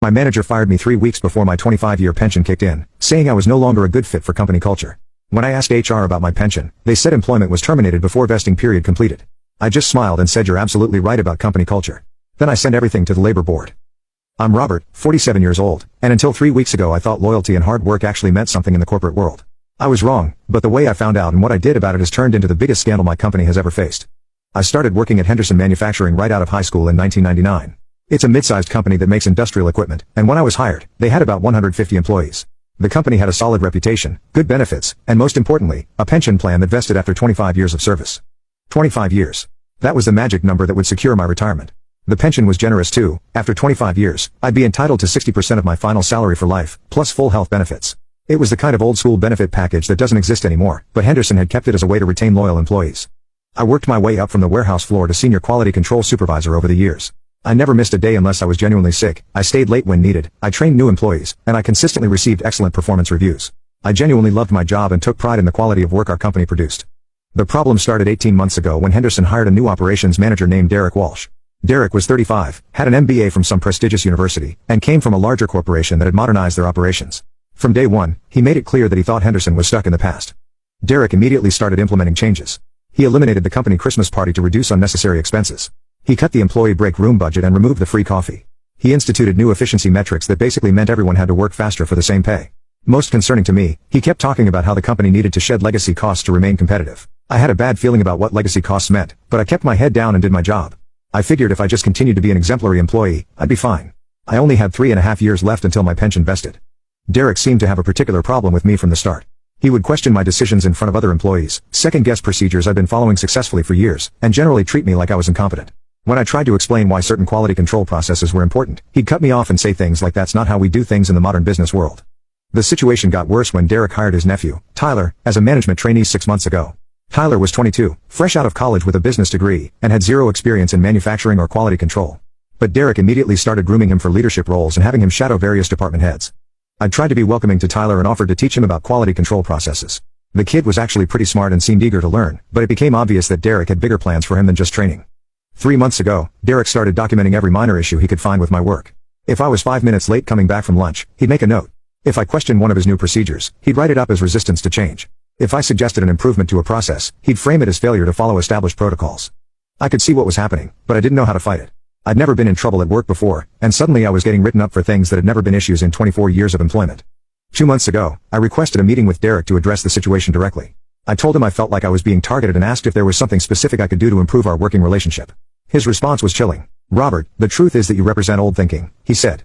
My manager fired me 3 weeks before my 25-year pension kicked in, saying I was no longer a good fit for company culture. When I asked HR about my pension, they said employment was terminated before vesting period completed. I just smiled and said, "You're absolutely right about company culture." Then I sent everything to the labor board. I'm Robert, 47 years old, and until 3 weeks ago I thought loyalty and hard work actually meant something in the corporate world. I was wrong, but the way I found out and what I did about it has turned into the biggest scandal my company has ever faced. I started working at Henderson Manufacturing right out of high school in 1999. It's a mid-sized company that makes industrial equipment, and when I was hired, they had about 150 employees. The company had a solid reputation, good benefits, and most importantly, a pension plan that vested after 25 years of service. 25 years. That was the magic number that would secure my retirement. The pension was generous too. After 25 years, I'd be entitled to 60% of my final salary for life, plus full health benefits. It was the kind of old-school benefit package that doesn't exist anymore, but Henderson had kept it as a way to retain loyal employees. I worked my way up from the warehouse floor to senior quality control supervisor over the years. I never missed a day unless I was genuinely sick, I stayed late when needed, I trained new employees, and I consistently received excellent performance reviews. I genuinely loved my job and took pride in the quality of work our company produced. The problem started 18 months ago when Henderson hired a new operations manager named Derek Walsh. Derek was 35, had an MBA from some prestigious university, and came from a larger corporation that had modernized their operations. From day one, he made it clear that he thought Henderson was stuck in the past. Derek immediately started implementing changes. He eliminated the company Christmas party to reduce unnecessary expenses. He cut the employee break room budget and removed the free coffee. He instituted new efficiency metrics that basically meant everyone had to work faster for the same pay. Most concerning to me, he kept talking about how the company needed to shed legacy costs to remain competitive. I had a bad feeling about what legacy costs meant, but I kept my head down and did my job. I figured if I just continued to be an exemplary employee, I'd be fine. I only had 3.5 years left until my pension vested. Derek seemed to have a particular problem with me from the start. He would question my decisions in front of other employees, second-guess procedures I'd been following successfully for years, and generally treat me like I was incompetent. When I tried to explain why certain quality control processes were important, he'd cut me off and say things like that's not how we do things in the modern business world. The situation got worse when Derek hired his nephew, Tyler, as a management trainee 6 months ago. Tyler was 22, fresh out of college with a business degree, and had zero experience in manufacturing or quality control. But Derek immediately started grooming him for leadership roles and having him shadow various department heads. I tried to be welcoming to Tyler and offered to teach him about quality control processes. The kid was actually pretty smart and seemed eager to learn, but it became obvious that Derek had bigger plans for him than just training. 3 months ago, Derek started documenting every minor issue he could find with my work. If I was 5 minutes late coming back from lunch, he'd make a note. If I questioned one of his new procedures, he'd write it up as resistance to change. If I suggested an improvement to a process, he'd frame it as failure to follow established protocols. I could see what was happening, but I didn't know how to fight it. I'd never been in trouble at work before, and suddenly I was getting written up for things that had never been issues in 24 years of employment. 2 months ago, I requested a meeting with Derek to address the situation directly. I told him I felt like I was being targeted and asked if there was something specific I could do to improve our working relationship. His response was chilling. "Robert, the truth is that you represent old thinking," he said.